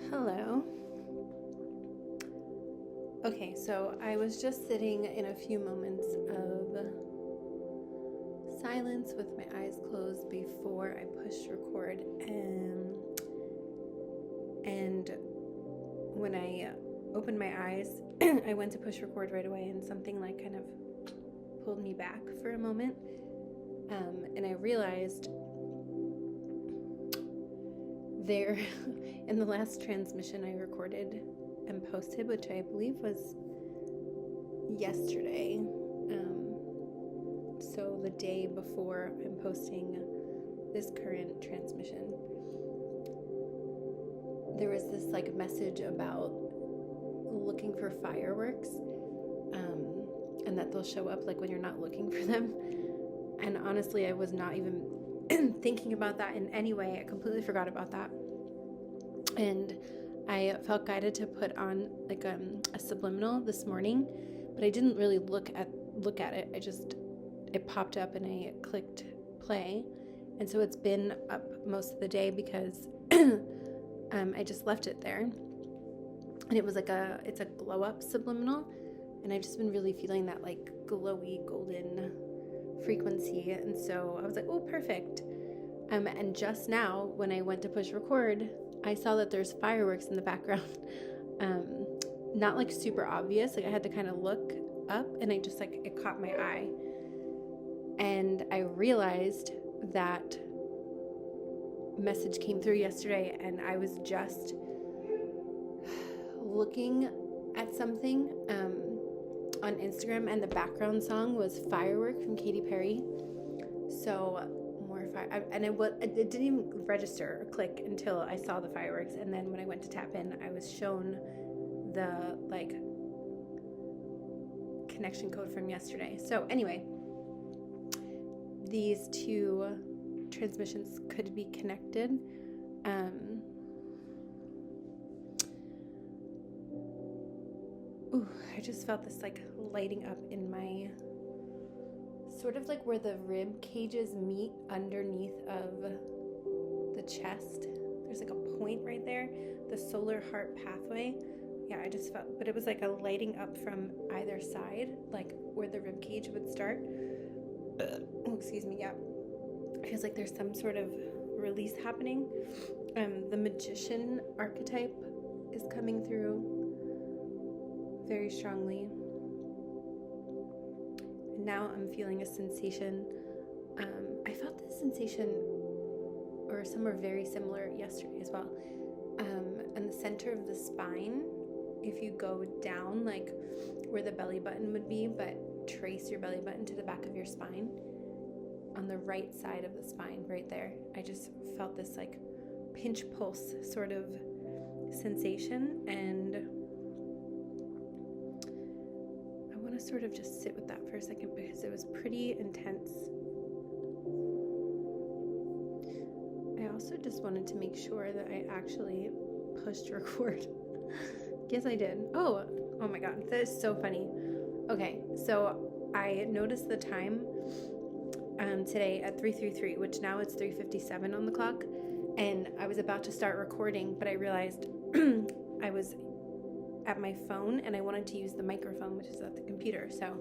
Hello. Okay, so I was just sitting in a few moments of silence with my eyes closed before I pushed record, and when I opened my eyes, I went to push record right away, and something like kind of pulled me back for a moment, and I realized there in the last transmission I recorded and posted, which I believe was yesterday, so the day before I'm posting this current transmission, there was this like message about looking for fireworks, and that they'll show up like when you're not looking for them. And honestly, I was not even thinking about that in any way. I completely forgot about that. And I felt guided to put on like a subliminal this morning, but I didn't really look at it. It popped up and I clicked play. And so it's been up most of the day because I just left it there. And it was like it's a glow up subliminal. And I've just been really feeling that like glowy golden frequency. And so I was like, oh, perfect. And just now when I went to push record, I saw that there's fireworks in the background. Not like super obvious. Like I had to kind of look up, and I just like, it caught my eye. And I realized that message came through yesterday, and I was just looking at something on Instagram, and the background song was Firework from Katy Perry. So it didn't even register or click until I saw the fireworks, and then when I went to tap in, I was shown the like connection code from yesterday. So anyway, these two transmissions could be connected. I just felt this like lighting up in my, sort of like where the rib cages meet underneath of the chest. There's like a point right there, the solar heart pathway. Yeah, I just felt, but it was like a lighting up from either side, like where the rib cage would start. Oh, excuse me. Yeah, it feels like there's some sort of release happening. The magician archetype is coming through very strongly. Now I'm feeling a sensation. I felt this sensation, or somewhere very similar yesterday as well. In the center of the spine, if you go down, like where the belly button would be, but trace your belly button to the back of your spine, on the right side of the spine, right there, I just felt this like pinch pulse sort of sensation, and sort of just sit with that for a second because it was pretty intense. I also just wanted to make sure that I actually pushed record. Yes, I did. Oh my god, that is so funny. Okay, so I noticed the time today at 3:33, which now it's 3:57 on the clock, and I was about to start recording, but I realized I was at my phone and I wanted to use the microphone, which is at the computer. So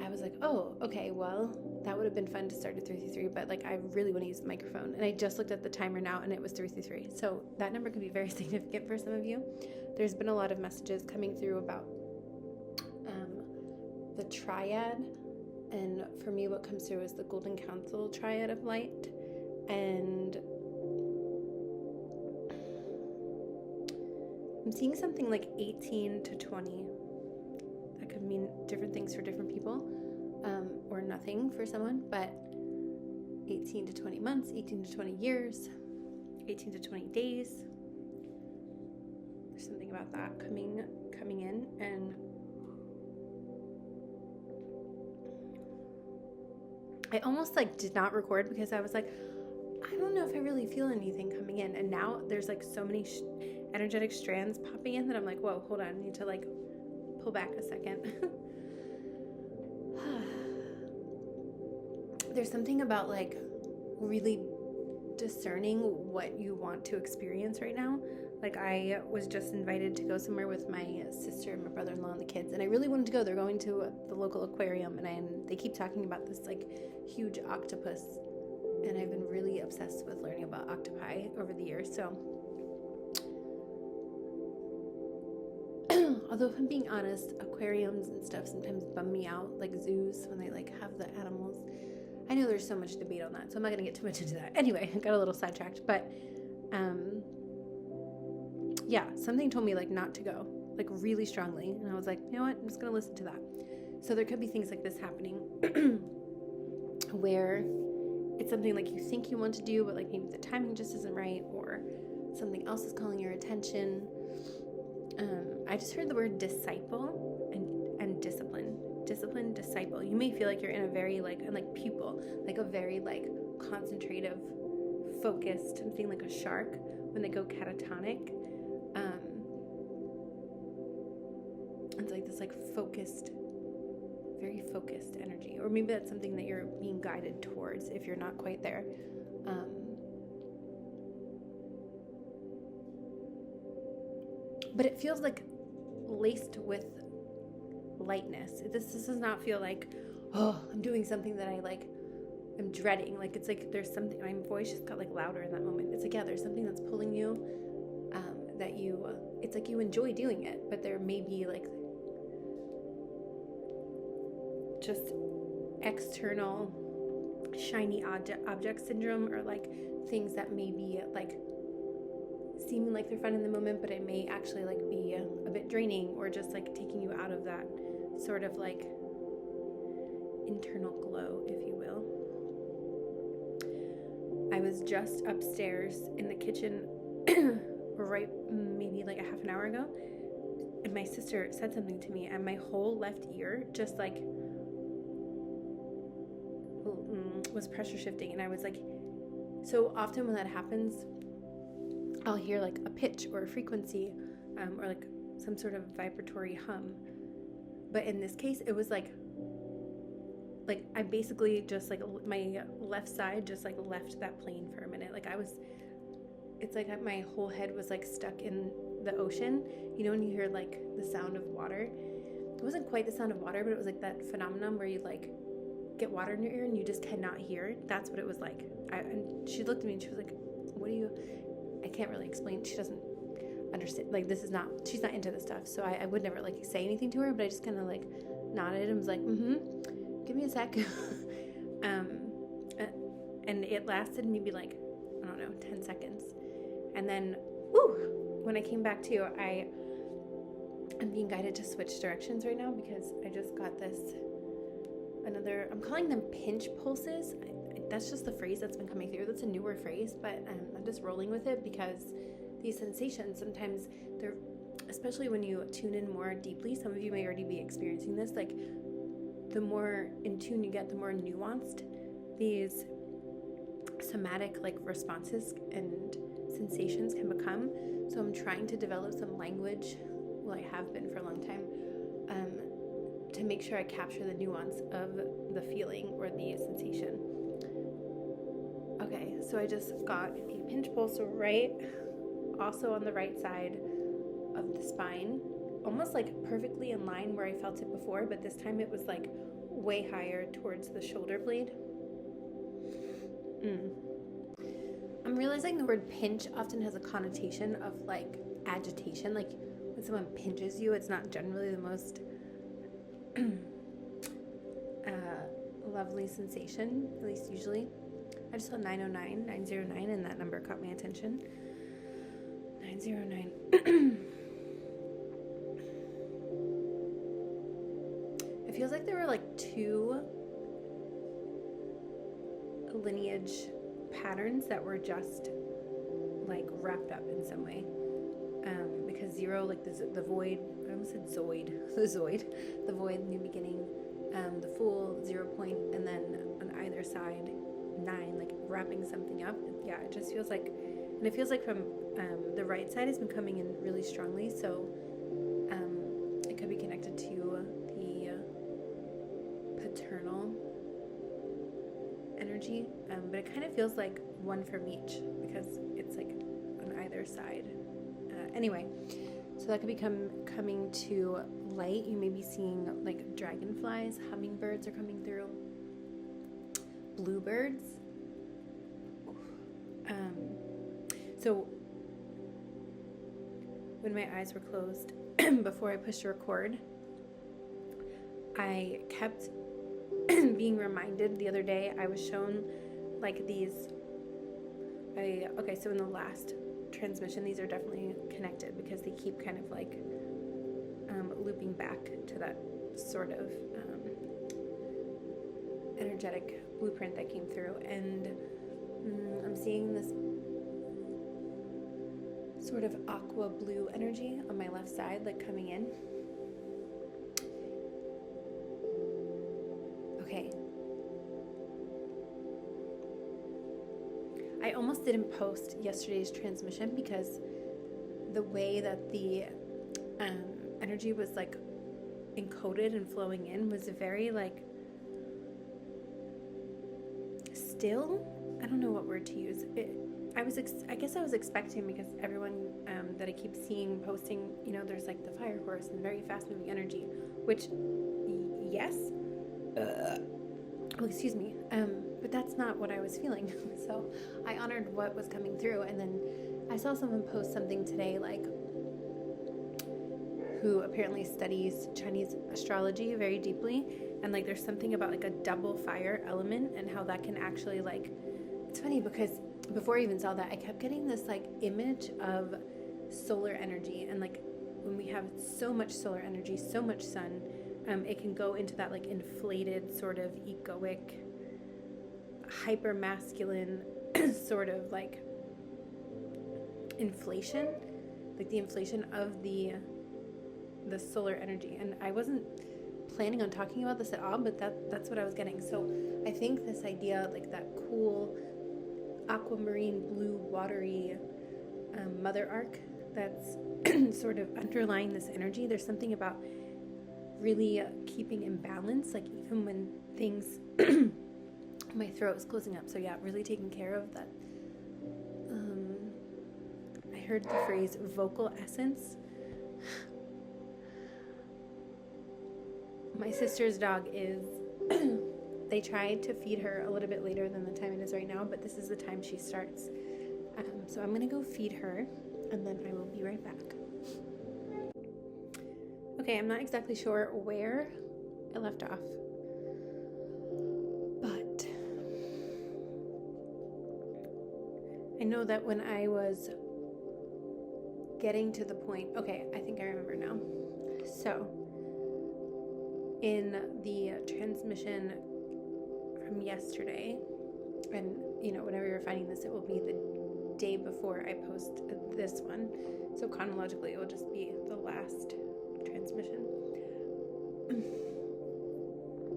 I was like, oh, okay, well, that would have been fun to start at 3:33, but like I really want to use the microphone. And I just looked at the timer now and it was 3:33. So that number could be very significant for some of you. There's been a lot of messages coming through about the Triad. And for me, what comes through is the Golden Council Triad of Light. And I'm seeing something like 18 to 20. That could mean different things for different people, or nothing for someone, but 18 to 20 months, 18 to 20 years, 18 to 20 days. There's something about that coming in, and I almost like did not record because I was like, I don't know if I really feel anything coming in, and now there's like so many energetic strands popping in that I'm like, whoa, hold on, I need to like pull back a second. There's something about like really discerning what you want to experience right now. Like, I was just invited to go somewhere with my sister and my brother-in-law and the kids, and I really wanted to go. They're going to the local aquarium, and they keep talking about this like huge octopus, and I've been really obsessed with learning about octopi over the years. So although if I'm being honest, aquariums and stuff sometimes bum me out, like zoos when they like have the animals. I know there's so much debate on that, so I'm not going to get too much into that. Anyway, I got a little sidetracked, but yeah, something told me like not to go, like really strongly, and I was like, you know what, I'm just going to listen to that. So there could be things like this happening where it's something like you think you want to do, but like maybe the timing just isn't right, or something else is calling your attention. I just heard the word disciple and discipline. Discipline, disciple. You may feel like you're in a very like pupil, like a very like concentrative, focused, something like a shark when they go catatonic. It's like this like focused, very focused energy, or maybe that's something that you're being guided towards if you're not quite there. But it feels like laced with lightness. This does not feel like, oh, I'm doing something that I like am dreading. Like, it's like there's something, my voice just got like louder in that moment. It's like, yeah, there's something that's pulling you, that you, it's like you enjoy doing it, but there may be like just external shiny object syndrome, or like things that may be like seeming like they're fun in the moment, but it may actually like be a bit draining, or just like taking you out of that sort of like internal glow, if you will. I was just upstairs in the kitchen right maybe like a half an hour ago, and my sister said something to me, and my whole left ear just like was pressure shifting, and I was like, so often when that happens, I'll hear like a pitch or a frequency, or like some sort of vibratory hum. But in this case, it was like I basically just like my left side just like left that plane for a minute. Like it's like my whole head was like stuck in the ocean. You know, when you hear like the sound of water, it wasn't quite the sound of water, but it was like that phenomenon where you like get water in your ear and you just cannot hear. That's what it was like. And she looked at me and she was like, what are you... I can't really explain. She doesn't understand. Like, she's not into this stuff. So I would never like say anything to her, but I just kind of like nodded and was like, give me a sec. And it lasted maybe like, I don't know, 10 seconds. And then, when I came back to, I'm being guided to switch directions right now, because I just got I'm calling them pinch pulses. That's just the phrase that's been coming through. That's a newer phrase, but I'm just rolling with it, because these sensations, sometimes they're, especially when you tune in more deeply, some of you may already be experiencing this, like the more in tune you get, the more nuanced these somatic like responses and sensations can become. So I'm trying to develop some language, well, I have been for a long time, to make sure I capture the nuance of the feeling or the sensation. Okay, so I just got a pinch pulse right, also on the right side of the spine, almost like perfectly in line where I felt it before, but this time it was like way higher towards the shoulder blade. I'm realizing the word pinch often has a connotation of like agitation. Like when someone pinches you, it's not generally the most lovely sensation, at least usually. I just saw 909, and that number caught my attention. 909. It feels like there were like two lineage patterns that were just like wrapped up in some way. Because 0, like the void, I almost said zoid, the void, new beginning, the full 0 point, and then on either side 9, like wrapping something up. Yeah, it just feels like, and it feels like from the right side has been coming in really strongly, so it could be connected to the paternal energy energy, but it kind of feels like one from each because it's like on either side. Anyway, so that could be coming to light. You may be seeing like dragonflies, hummingbirds are coming through, bluebirds. So when my eyes were closed before I pushed record, I kept being reminded. The other day I was shown like these, okay, so in the last transmission, these are definitely connected because they keep kind of like looping back to that sort of energetic blueprint that came through, and I'm seeing this sort of aqua blue energy on my left side, like coming in. Okay. I almost didn't post yesterday's transmission because the way that the energy was like encoded and flowing in was very like still. I don't know what word to use. I guess I was expecting, because everyone that I keep seeing posting, you know, there's like the fire horse and very fast moving energy, which yes, oh, excuse me, but that's not what I was feeling. So I honored what was coming through, and then I saw someone post something today, like, who apparently studies Chinese astrology very deeply, and like there's something about like a double fire element and how that can actually, like, it's funny because before I even saw that, I kept getting this like image of solar energy, and like when we have so much solar energy, so much sun, it can go into that like inflated sort of egoic, hyper masculine sort of like inflation, like the inflation of the solar energy. And I wasn't planning on talking about this at all, but that's what I was getting. So I think this idea, like that cool aquamarine blue watery mother arc that's sort of underlying this energy, there's something about really keeping in balance, like even when things my throat is closing up. So yeah, really taking care of that. I heard the phrase vocal essence. My sister's dog is they tried to feed her a little bit later than the time it is right now, but this is the time she starts. So I'm gonna go feed her, and then I will be right back. Okay, I'm not exactly sure where I left off, but I know that when I was getting to the point, okay, I think I remember now. So in the transmission from yesterday, and you know, whenever you're finding this, it will be the day before I post this one, so chronologically it will just be the last transmission.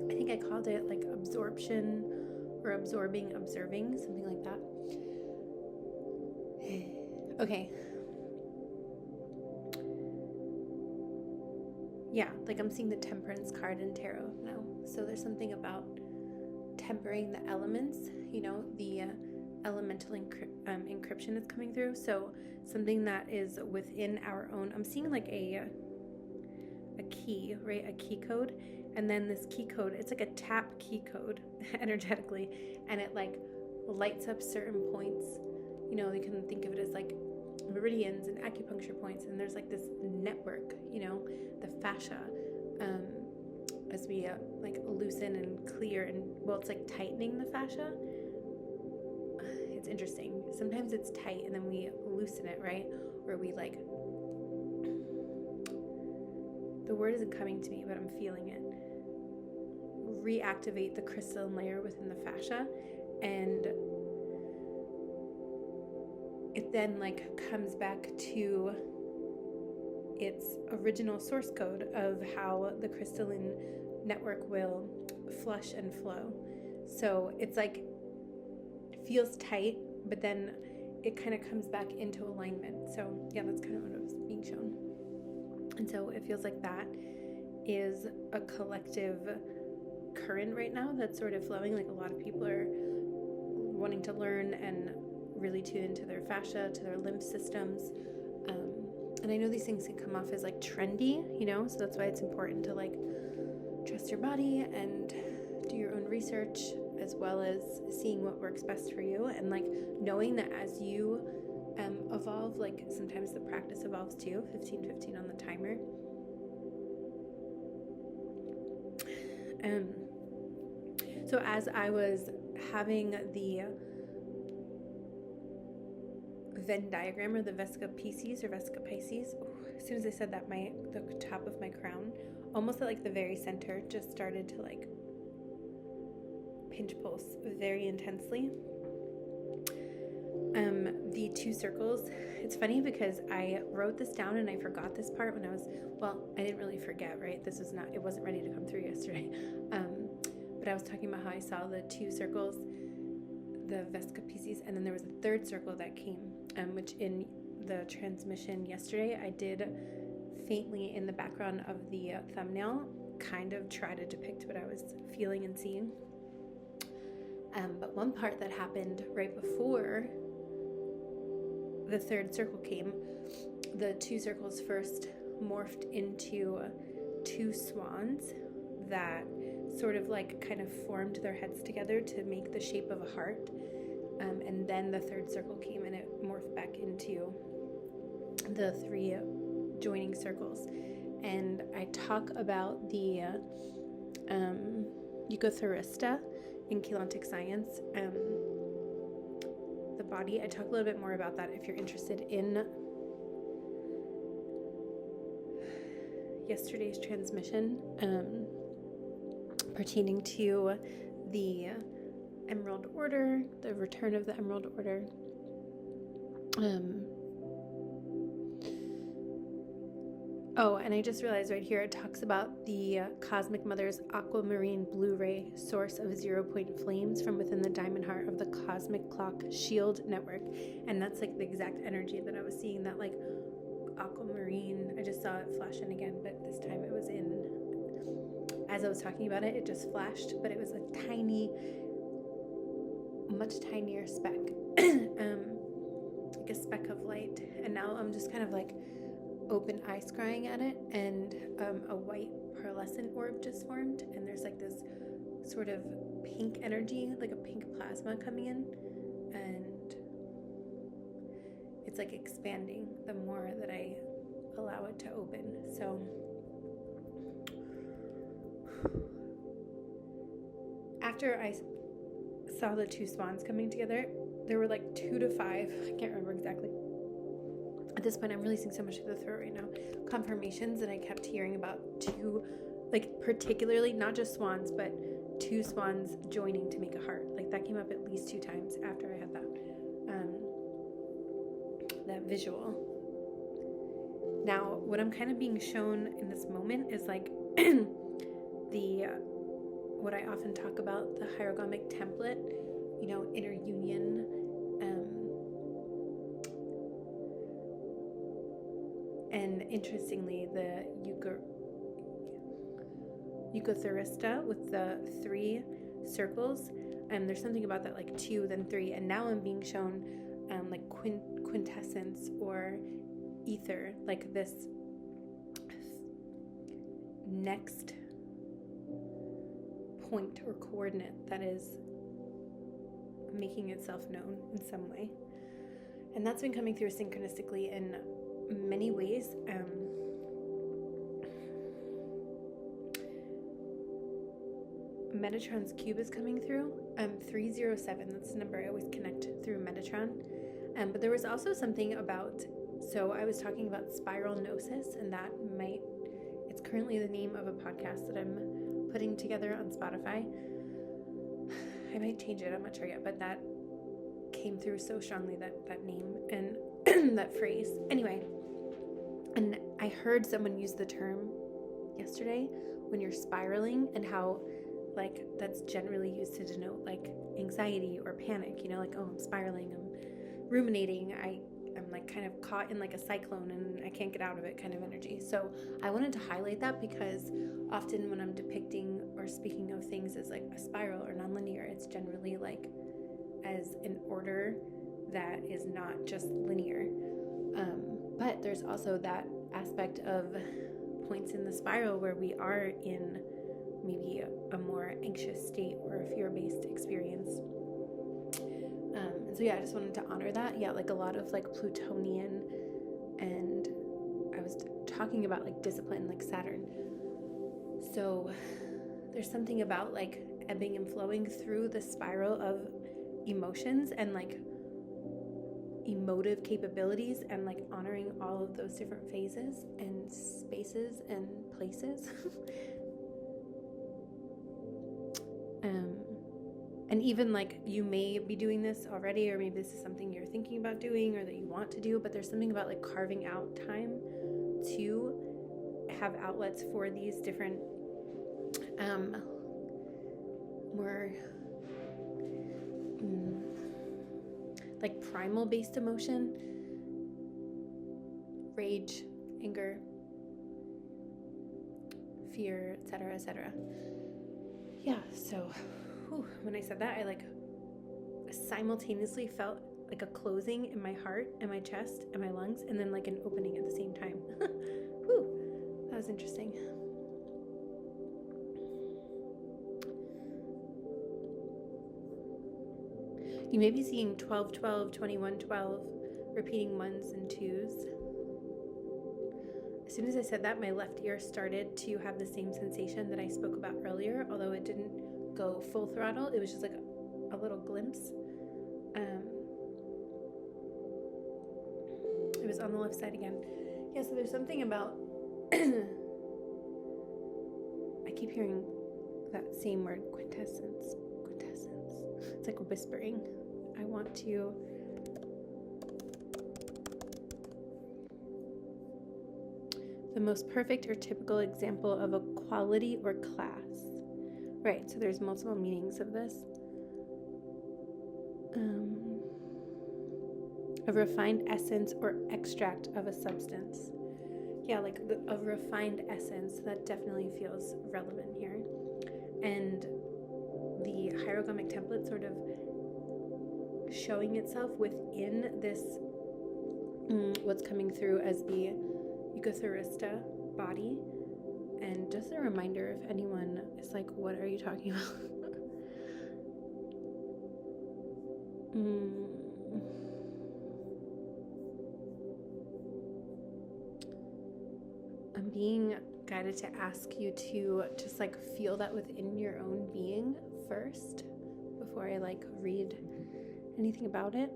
I think I called it like absorption or absorbing, observing, something like that. Okay. Yeah, like I'm seeing the Temperance card in tarot now. So there's something about tempering the elements, you know, the elemental encryption is coming through. So something that is within our own, I'm seeing like a key, right? A key code. And then this key code, it's like a tap key code energetically. And it like lights up certain points. You know, you can think of it as like meridians and acupuncture points. And there's like this network, you know, the fascia, as we like loosen and clear, and well, it's like tightening the fascia. It's interesting. Sometimes it's tight and then we loosen it, right? Or we like, the word isn't coming to me, but I'm feeling it. Reactivate the crystalline layer within the fascia, and it then like comes back to its original source code of how the crystalline network will flush and flow. So it's like, it feels tight, but then it kind of comes back into alignment. So yeah, that's kind of what was being shown. And so it feels like that is a collective current right now that's sort of flowing. Like a lot of people are wanting to learn and really tune into their fascia, to their lymph systems. And I know these things can come off as like trendy, so that's why it's important to like trust your body and do your own research, as well as seeing what works best for you, and like knowing that as you evolve, like sometimes the practice evolves too. 15:15 on the timer. So as I was having the Venn diagram, or the Vesica Pisces, as soon as I said that, the top of my crown, almost at like the very center, just started to like pinch pulse very intensely. The 2 circles, it's funny because I wrote this down and I forgot this part when I didn't really forget, right? It wasn't ready to come through yesterday. But I was talking about how I saw the 2 circles, the Vesica Pisces, and then there was a 3rd circle that came, which in the transmission yesterday, I did faintly in the background of the thumbnail kind of try to depict what I was feeling and seeing. But one part that happened right before the 3rd circle came, the 2 circles first morphed into 2 swans that sort of like kind of formed their heads together to make the shape of a heart. And then the 3rd circle came and it morphed back into the 3 joining circles. And I talk about the Eukatharista in Chelantic science, the body. I talk a little bit more about that if you're interested in yesterday's transmission, pertaining to the Emerald Order, the return of the Emerald Order. And I just realized right here it talks about the Cosmic Mother's aquamarine blue ray source of 0-point flames from within the diamond heart of the Cosmic Clock Shield Network. And that's like the exact energy that I was seeing, that like aquamarine. I just saw it flash in again, but this time it was in, as I was talking about it, it just flashed, but it was a tiny, much tinier speck, like a speck of light. And now I'm just kind of like open eye scrying at it, and a white pearlescent orb just formed, and there's like this sort of pink energy, like a pink plasma coming in, and it's like expanding the more that I allow it to open. So after I saw the 2 swans coming together, there were like 2 to 5, I can't remember exactly. At this point, I'm releasing so much to the throat right now. Confirmations that I kept hearing about 2, like particularly not just swans, but 2 swans joining to make a heart. Like that came up at least 2 times after I had that visual. Now, what I'm kind of being shown in this moment is like what I often talk about, the Hierogamic template, inner union. And interestingly, the Eukatharista with the 3 circles, there's something about that, like 2, then 3, and now I'm being shown like quintessence or ether, like this next point or coordinate that is making itself known in some way. And that's been coming through synchronistically in many ways. Metatron's cube is coming through. 307, that's the number I always connect through Metatron. But there was also something about, so I was talking about spiral gnosis, and it's currently the name of a podcast that I'm putting together on Spotify. I might change it, I'm not sure yet, but that came through so strongly, that name and that phrase. Anyway, and I heard someone use the term yesterday when you're spiraling, and how like that's generally used to denote like anxiety or panic, like, oh, I'm spiraling, I'm ruminating, I'm like kind of caught in like a cyclone and I can't get out of it kind of energy. So I wanted to highlight that because often when I'm depicting or speaking of things as like a spiral or nonlinear, it's generally like as an order that is not just linear. But there's also that aspect of points in the spiral where we are in maybe a more anxious state or a fear-based experience. And so I just wanted to honor that. Like a lot of like Plutonian, and I was talking about like discipline, like Saturn. So there's something about like ebbing and flowing through the spiral of emotions and like emotive capabilities, and like honoring all of those different phases and spaces and places. And even like you may be doing this already, or maybe this is something you're thinking about doing or that you want to do, but there's something about like carving out time to have outlets for these different more like primal based emotion, rage, anger, fear, etc., etc. So when I said that, I like simultaneously felt like a closing in my heart and my chest and my lungs, and then like an opening at the same time. That was interesting. You may be seeing 12, 12, 21, 12, repeating ones and twos. As soon as I said that, my left ear started to have the same sensation that I spoke about earlier, although it didn't go full throttle. It was just like a little glimpse. It was on the left side again. So there's something about I keep hearing that same word, quintessence. It's like whispering. I want to the most perfect or typical example of a quality or class. Right, so there's multiple meanings of this. A refined essence or extract of a substance. Like a refined essence, that definitely feels relevant here. And the Hierogamic template sort of showing itself within this, what's coming through as the Eukatharista body. And just a reminder, if anyone is like, what are you talking about? I'm being guided to ask you to just like feel that within your own being first before I like read anything about it.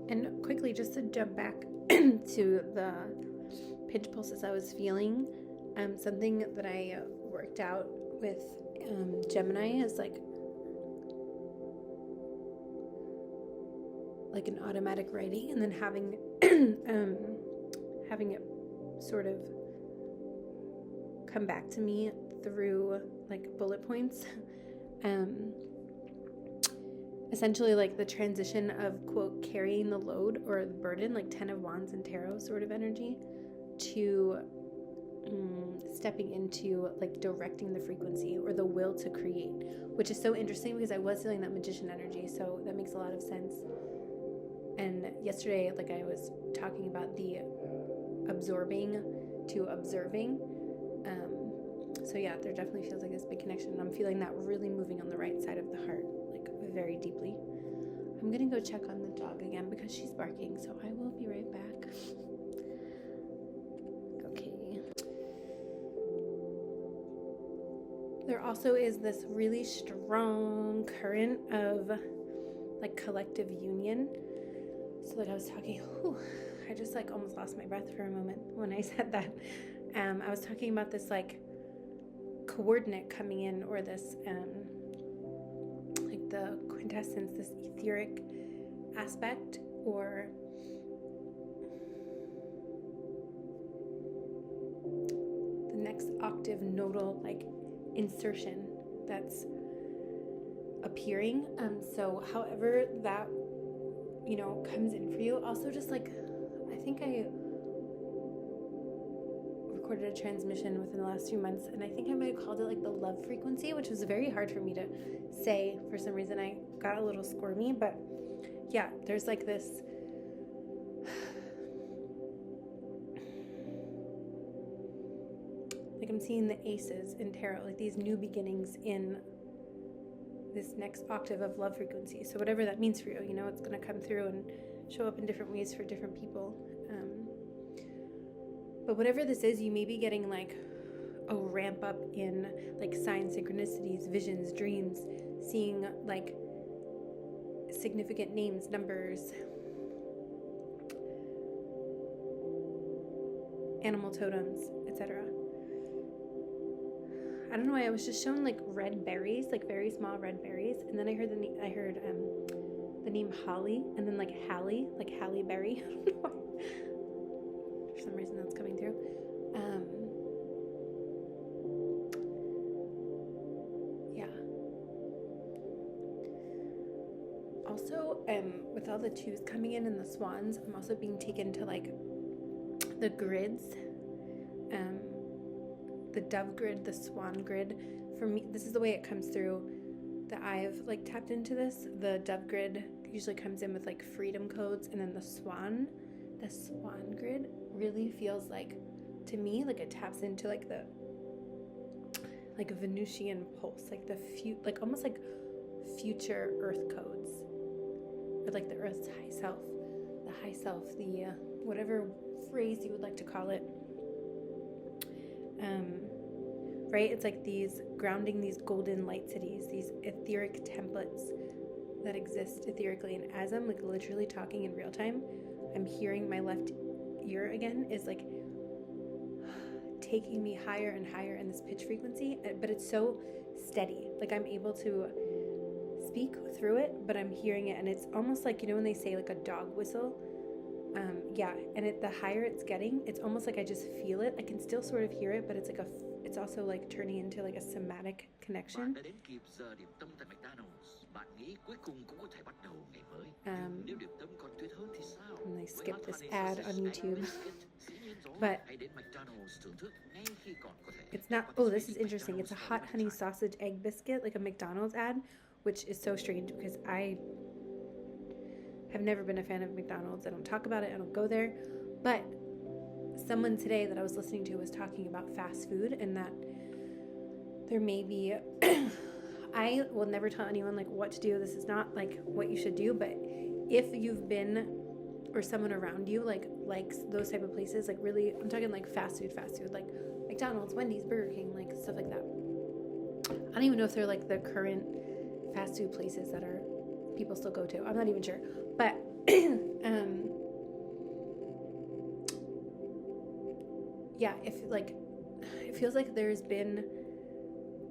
And quickly, just to jump back to the pinch pulses I was feeling, something that I worked out with Gemini is like an automatic writing, and then having having it sort of come back to me through like bullet points. Essentially like the transition of, quote, carrying the load or the burden, like 10 of Wands and Tarot sort of energy, to stepping into like directing the frequency or the will to create, which is so interesting because I was feeling that Magician energy, so that makes a lot of sense. And yesterday, like I was talking about the absorbing to observing. So there definitely feels like this big connection, and I'm feeling that really moving on the right side of the heart, like very deeply. I'm gonna go check on the dog again because she's barking, so I will be right back. Okay. There also is this really strong current of like collective union. So like I was talking, I just like almost lost my breath for a moment when I said that. I was talking about this like coordinate coming in, or this like the quintessence, this etheric aspect, or the next octave nodal like insertion that's appearing. So however that comes in for you. Also just like, I think I recorded a transmission within the last few months, and I think I might have called it like the love frequency, which was very hard for me to say. For some reason, I got a little squirmy, but yeah, there's like this like I'm seeing the aces in tarot, like these new beginnings in this next octave of love frequency. So whatever that means for you, you know, it's going to come through and show up in different ways for different people. But whatever this is, you may be getting like a ramp up in like signs, synchronicities, visions, dreams, seeing like significant names, numbers, animal totems, etc. I don't know why I was just shown like red berries, like very small red berries, and then I heard the name Holly, and then like Hallie, like Halle Berry. I don't know why. For some reason that's coming through. Yeah. Also, with all the twos coming in and the swans, I'm also being taken to like the grids. The dove grid, the swan grid. For me, this is the way it comes through that I've like tapped into this. The dove grid usually comes in with like freedom codes, and then the swan grid really feels like, to me, like it taps into like the like a Venusian pulse, like the like almost like future earth codes, or like the earth's high self, the whatever phrase you would like to call it. Right? It's like these grounding, these golden light cities, these etheric templates that exist etherically. And as I'm like literally talking in real time, I'm hearing my left ear again is like taking me higher and higher in this pitch frequency, but it's so steady. Like I'm able to speak through it, but I'm hearing it, and it's almost like, you know, when they say like a dog whistle. Yeah, and the higher it's getting, it's almost like I just feel it. I can still sort of hear it, but it's like it's also like turning into like a somatic connection. And I skipped this ad on YouTube. But it's not, oh, this is interesting. It's a hot honey sausage egg biscuit, like a McDonald's ad, which is so strange because I have never been a fan of McDonald's. I don't talk about it. I don't go there. But someone today that I was listening to was talking about fast food, and that there may be, I will never tell anyone like what to do. This is not like what you should do, but if you've been, or someone around you like likes those type of places, like really, I'm talking like fast food, like McDonald's, Wendy's, Burger King, like stuff like that. I don't even know if they're like the current fast food places that are people still go to. I'm not even sure. But yeah, if like it feels like there's been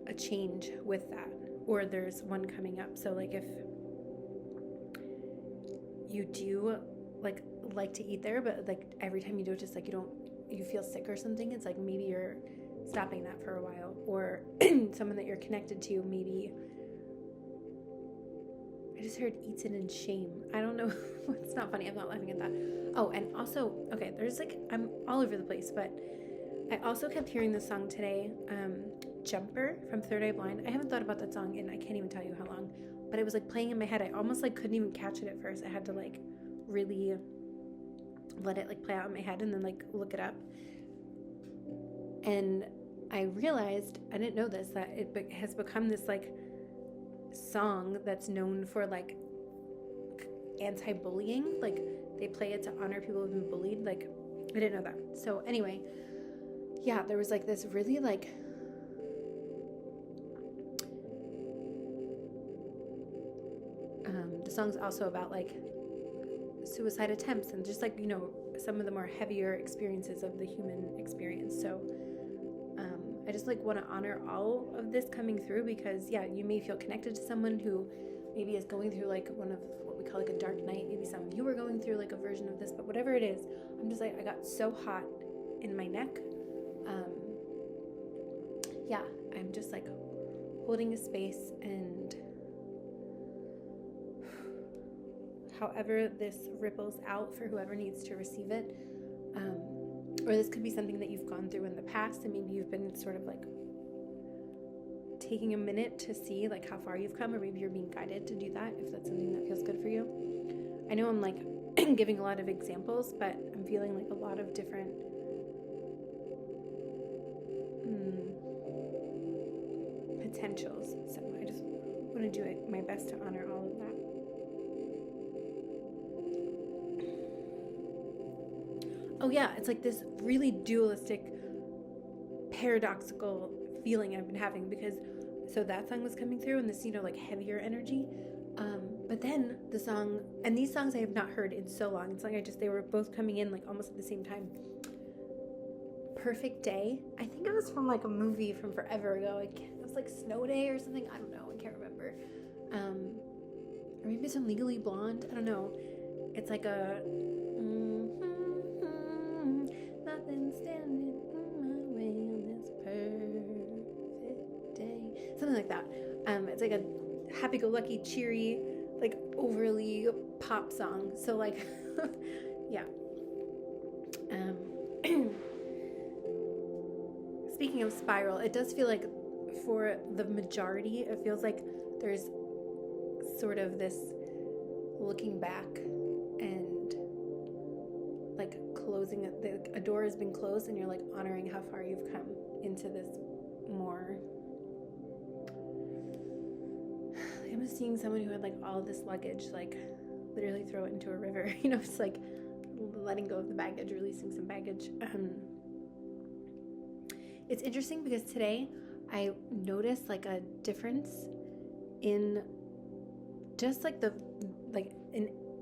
a change with that, or there's one coming up. So like if you do like to eat there, but like every time you do it, just like you feel sick or something, it's like maybe you're stopping that for a while, or someone that you're connected to, maybe. I just heard eats it in shame. I don't know. It's not funny. I'm not laughing at that. Oh, and also, okay, there's like, I'm all over the place, but I also kept hearing this song today, Jumper from Third Eye Blind. I haven't thought about that song in I can't even tell you how long, but it was like playing in my head. I almost like couldn't even catch it at first. I had to like really let it like play out in my head and then like look it up. And I realized, I didn't know this, that it has become this like song that's known for like anti-bullying. Like they play it to honor people who've been bullied. Like I didn't know that. So anyway, yeah, there was like this really like the song's also about like suicide attempts and just like, you know, some of the more heavier experiences of the human experience. So I just like want to honor all of this coming through, because yeah, you may feel connected to someone who maybe is going through like one of what we call like a dark night. Maybe some of you were going through like a version of this, but whatever it is, I'm just like, I got so hot in my neck. Yeah, I'm just like holding a space, and however this ripples out for whoever needs to receive it, or this could be something that you've gone through in the past, and maybe you've been sort of like taking a minute to see like how far you've come, or maybe you're being guided to do that if that's something that feels good for you. I know I'm like giving a lot of examples, but I'm feeling like a lot of different potentials. So I just want to do my best to honor all of that. Oh yeah, it's like this really dualistic, paradoxical feeling I've been having, because so that song was coming through and this, like heavier energy. But then the song, and these songs I have not heard in so long. It's like they were both coming in like almost at the same time. Perfect Day. I think it was from like a movie from forever ago. It was like Snow Day or something. I don't know. I can't remember. Or maybe it's from Legally Blonde. I don't know. It's like a nothing standing in my way on this perfect day. Something like that. It's like a happy-go-lucky, cheery, like overly pop song. So like, yeah. Speaking of spiral, it does feel like for the majority, it feels like there's sort of this looking back and like closing it. A door has been closed and you're like honoring how far you've come into this more. I'm seeing someone who had like all this luggage, like literally throw it into a river. It's like letting go of the baggage, releasing some baggage. It's interesting because today I noticed like a difference in just like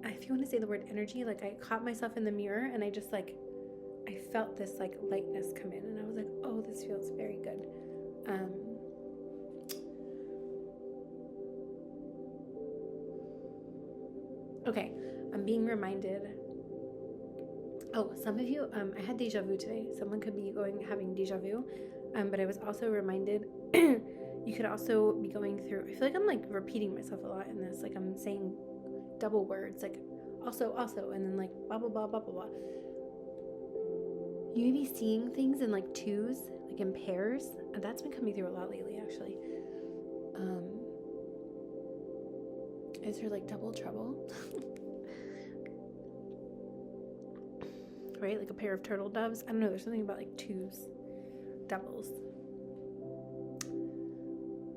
if you want to say the word energy, like I caught myself in the mirror and I just like, I felt this like lightness come in and I was like, oh, this feels very good. Okay, I'm being reminded. Oh, some of you, I had deja vu today. Someone could be having deja vu, but I was also reminded you could also be going through, I feel like I'm like repeating myself a lot in this, like I'm saying double words, like also, and then like blah, blah, blah, blah, blah, blah. You may be seeing things in like twos, like in pairs, and that's been coming through a lot lately, actually. Is there like double trouble? Right? Like a pair of turtle doves. I don't know. There's something about like twos, doubles.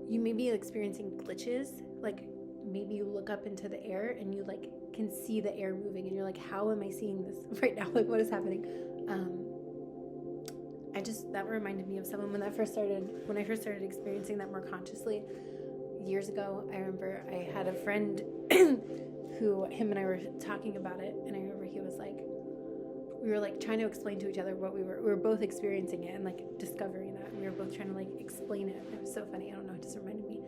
You may be experiencing glitches. Like maybe you look up into the air and you like can see the air moving and you're like, how am I seeing this right now? Like what is happening? That reminded me of someone when I first started experiencing that more consciously years ago. I remember I had a friend who him and I were talking about it, and I remember he was like, we were like trying to explain to each other what we were both experiencing it and like discovering that, and we were both trying to like explain it. It was so funny. I don't know, it just reminded me.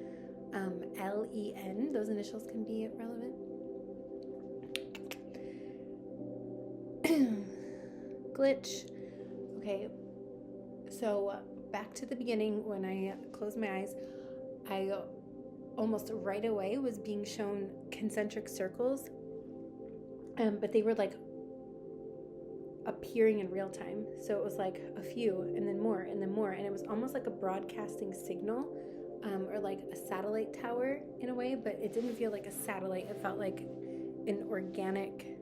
LEN, those initials can be relevant. Glitch. Okay, so back to the beginning, when I closed my eyes, I almost right away was being shown concentric circles, but they were like appearing in real time. So it was like a few and then more and then more, and it was almost like a broadcasting signal, or like a satellite tower in a way, but it didn't feel like a satellite. It felt like an organic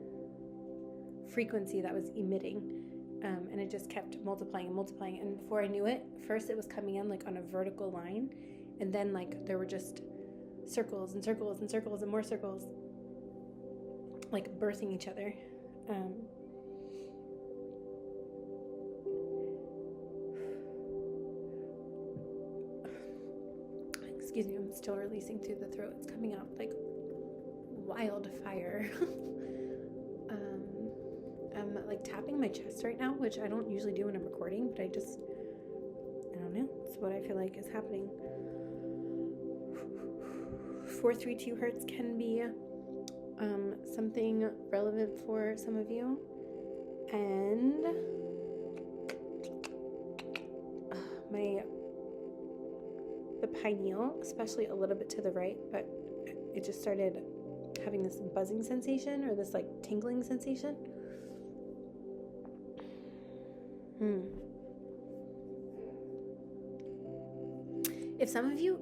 frequency that was emitting, and it just kept multiplying and multiplying, and before I knew it, first it was coming in like on a vertical line, and then like there were just circles and circles and circles and more circles, like birthing each other. Excuse me, I'm still releasing through the throat. It's coming out like wildfire. I'm like tapping my chest right now, which I don't usually do when I'm recording, but I don't know. It's what I feel like is happening. 432 hertz can be something relevant for some of you. And the pineal, especially a little bit to the right, but it just started having this buzzing sensation or this like tingling sensation. If some of you,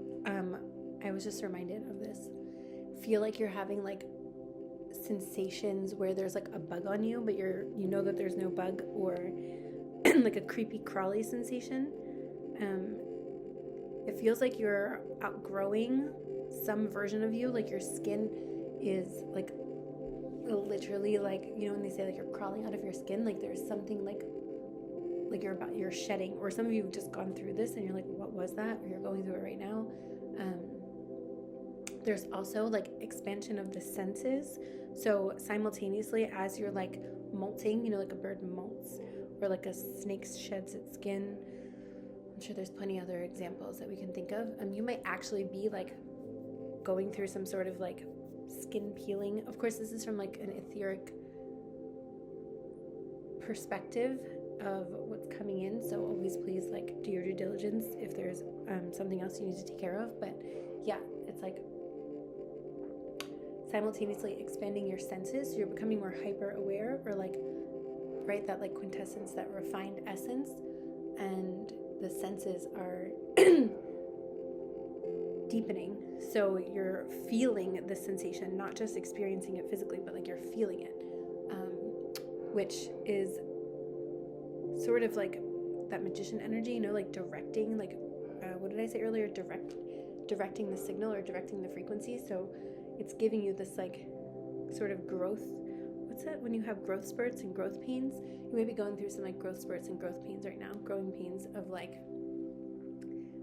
I was just reminded of this, feel like you're having like sensations where there's like a bug on you, but you know that there's no bug, or like a creepy crawly sensation. It feels like you're outgrowing some version of you, like your skin is like literally like, you know, when they say like you're crawling out of your skin, like there's something like you're shedding, or some of you have just gone through this and you're like, what was that? Or you're going through it right now. There's also like expansion of the senses. So simultaneously as you're like molting, you know, like a bird molts, or like a snake sheds its skin. I'm sure there's plenty other examples that we can think of. You might actually be like going through some sort of like skin peeling. Of course, this is from like an etheric perspective of what's coming in. So always please like do your due diligence if there's something else you need to take care of. But yeah, it's like simultaneously expanding your senses. So you're becoming more hyper aware, or like, right, that like quintessence, that refined essence, and the senses are deepening. So you're feeling the sensation, not just experiencing it physically, but like you're feeling it, which is sort of like that magician energy, you know, like directing, like what did I say earlier? Directing the signal, or directing the frequency. So it's giving you this like sort of growth. What's that? When you have growth spurts and growth pains, you may be going through some like growth spurts and growth pains right now, growing pains of like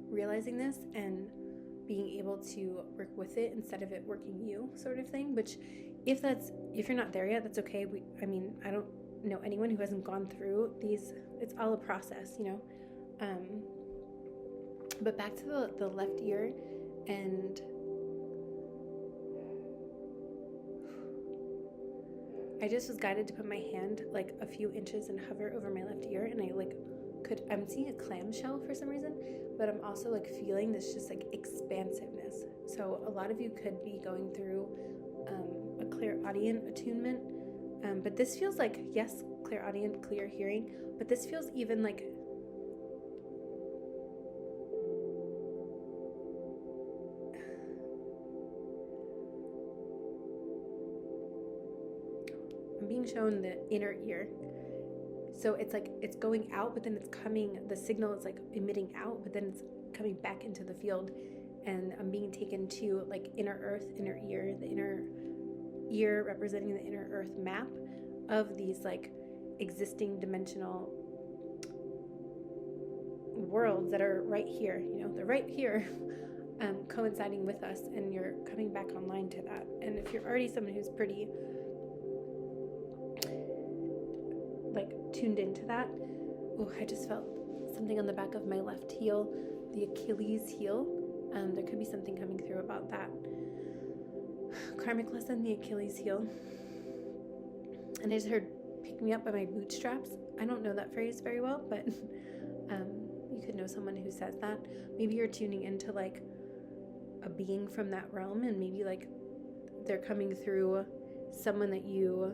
realizing this and being able to work with it instead of it working you, sort of thing. Which if you're not there yet, that's okay. I mean, I don't know anyone who hasn't gone through these. It's all a process, you know. But back to the left ear, and I just was guided to put my hand like a few inches and hover over my left ear, and I like I'm seeing a clamshell for some reason, but I'm also like feeling this just like expansiveness. So a lot of you could be going through a clairaudient attunement, but this feels like, yes, clairaudient, clear hearing, but this feels even like being shown the inner ear. So it's like it's going out, but then it's coming, the signal is like emitting out, but then it's coming back into the field. And I'm being taken to like inner earth, inner ear, the inner ear representing the inner earth map of these like existing dimensional worlds that are right here, you know, they're right here, coinciding with us, and you're coming back online to that. And if you're already someone who's pretty like tuned into that, oh, I just felt something on the back of my left heel, the Achilles heel. There could be something coming through about that. Karmic lesson, the Achilles heel. And I just heard pick me up by my bootstraps. I don't know that phrase very well, but you could know someone who says that. Maybe you're tuning into like a being from that realm, and maybe like they're coming through someone that you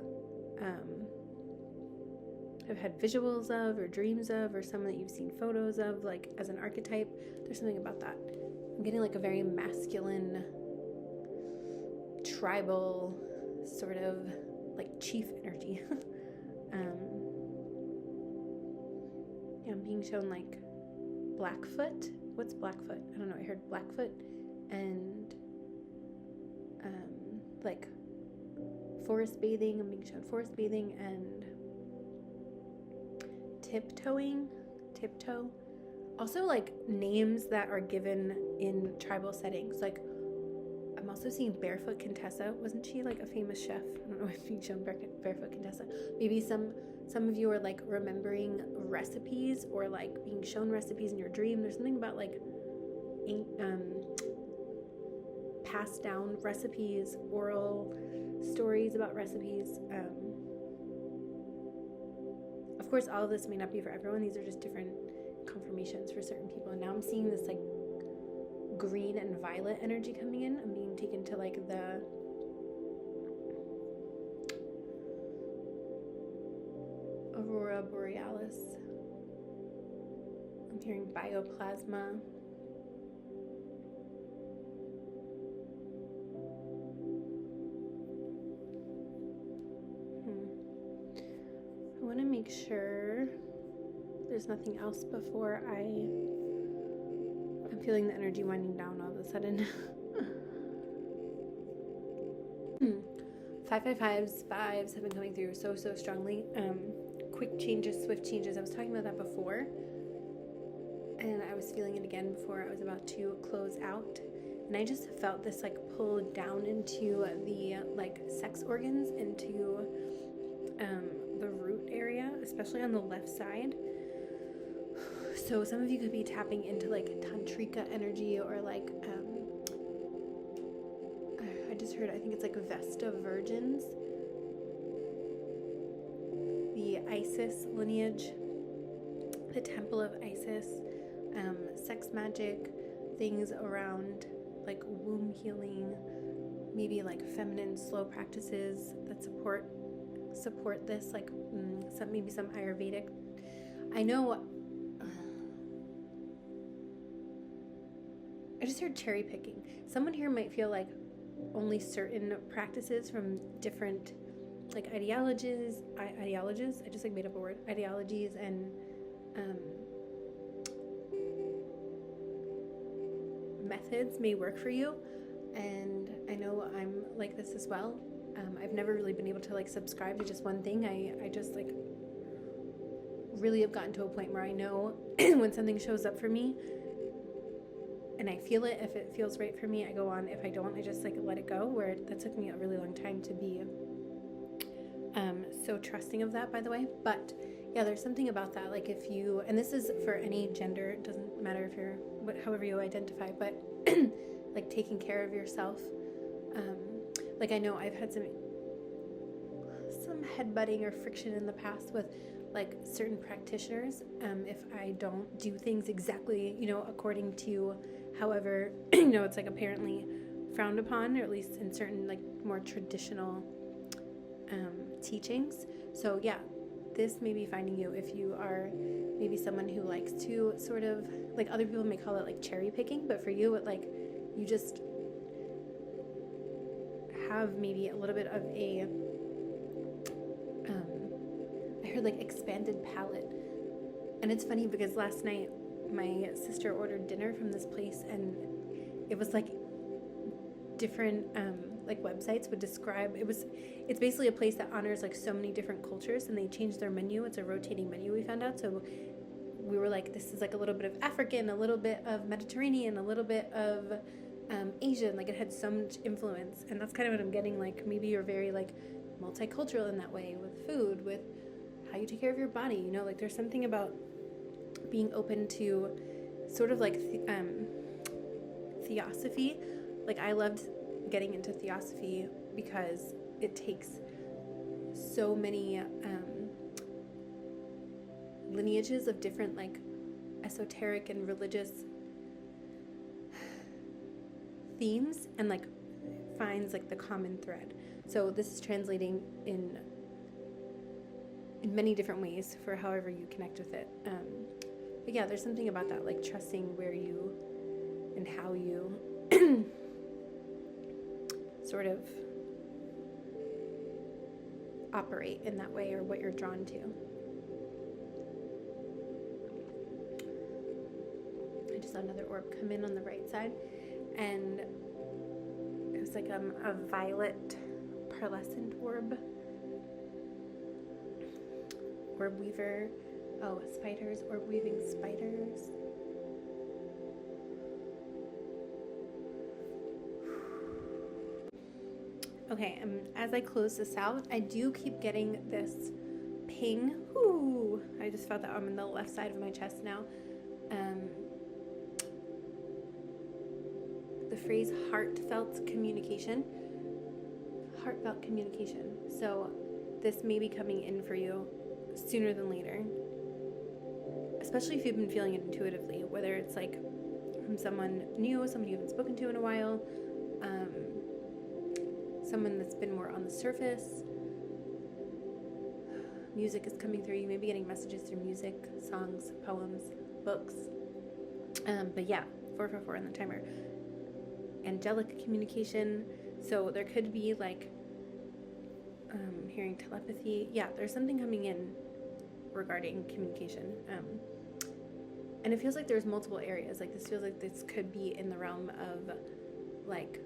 have had visuals of or dreams of, or someone that you've seen photos of like as an archetype. There's something about that. I'm getting like a very masculine, tribal sort of like chief energy. Yeah, I'm being shown like Blackfoot. What's Blackfoot? I don't know. I heard Blackfoot and like forest bathing. I'm being shown forest bathing and tiptoe. Also like names that are given in tribal settings. Like I'm also seeing Barefoot Contessa. Wasn't she like a famous chef? I don't know if being shown Barefoot Contessa. Maybe some of you are like remembering recipes, or like being shown recipes in your dream. There's something about like passed down recipes, oral stories about recipes. Of course, all of this may not be for everyone. These are just different confirmations for certain people. And now I'm seeing this like green and violet energy coming in. I'm being taken to like the Aurora Borealis I'm hearing bioplasma. I want to make sure there's nothing else before I'm feeling the energy winding down all of a sudden. 555s, fives have been coming through so strongly. Quick changes, swift changes. I was talking about that before, and I was feeling it again before I was about to close out. And I just felt this like pull down into the like sex organs, into the root area, especially on the left side. So some of you could be tapping into like tantrika energy, or like I just heard, I think it's like Vesta virgins, the Isis lineage, the temple of Isis, sex magic, things around like womb healing, maybe like feminine slow practices that support this, like maybe some Ayurvedic. I know I just heard cherry picking. Someone here might feel like only certain practices from different like ideologies, I just like made up a word, ideologies and methods may work for you. And I know I'm like this as well. I've never really been able to like subscribe to just one thing. I just like really have gotten to a point where I know when something shows up for me and I feel it. If it feels right for me, I go on. If I don't, I just like let it go. Where that took me a really long time to be so trusting of that, by the way. But yeah, there's something about that. Like if you, and this is for any gender, it doesn't matter if you're however you identify, but like taking care of yourself. Like I know I've had some headbutting or friction in the past with like certain practitioners. If I don't do things exactly, according to however, it's like apparently frowned upon, or at least in certain like more traditional teachings. So yeah, this may be finding you if you are maybe someone who likes to sort of, like other people may call it like cherry picking, but for you, it like you just have maybe a little bit of a I heard like expanded palate. And it's funny because last night my sister ordered dinner from this place, and it was like different like websites would describe it's basically a place that honors like so many different cultures, and they changed their menu. It's a rotating menu, we found out. So we were like, this is like a little bit of African, a little bit of Mediterranean, a little bit of Asian. Like it had so much influence, and that's kind of what I'm getting. Like maybe you're very like multicultural in that way, with food, with how you take care of your body. Like there's something about being open to sort of like theosophy. Like I loved getting into theosophy because it takes so many lineages of different like esoteric and religious themes, and like finds like the common thread. So this is translating in many different ways for however you connect with it. But yeah, there's something about that, like trusting where you and how you sort of operate in that way, or what you're drawn to. I just saw another orb come in on the right side, and it was like a violet pearlescent orb. Orb weaver. Oh, spiders. Orb weaving spiders. Okay, as I close this out, I do keep getting this ping. Ooh, I just felt that I'm in the left side of my chest now. The phrase heartfelt communication. Heartfelt communication. So this may be coming in for you sooner than later. Especially if you've been feeling it intuitively, whether it's like from someone new, someone you haven't spoken to in a while, someone that's been more on the surface. Music is coming through. You may be getting messages through music, songs, poems, books. But yeah, 444 in the timer. Angelic communication. So there could be like hearing telepathy. Yeah, there's something coming in regarding communication. And it feels like there's multiple areas. Like this feels like this could be in the realm of like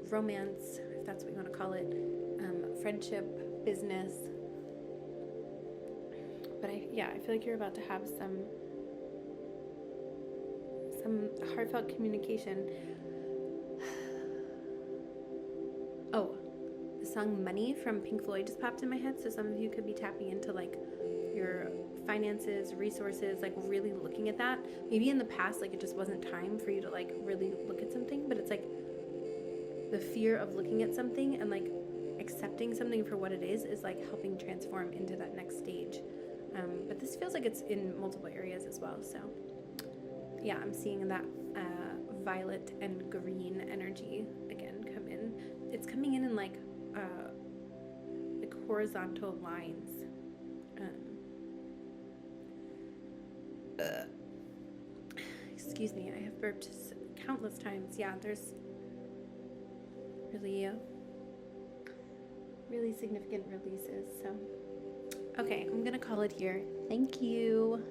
romance, if that's what you want to call it, friendship, business. But I feel like you're about to have some heartfelt communication. Oh, the song Money from Pink Floyd just popped in my head. So some of you could be tapping into like your finances, resources, like really looking at that. Maybe in the past, like it just wasn't time for you to like really look at something, but it's like the fear of looking at something and like accepting something for what it is like helping transform into that next stage. But this feels like it's in multiple areas as well. So yeah, I'm seeing that violet and green energy again come in. It's coming in like horizontal lines. Excuse me, I have burped countless times. Yeah, there's really significant releases. So okay, I'm gonna call it here. Thank you.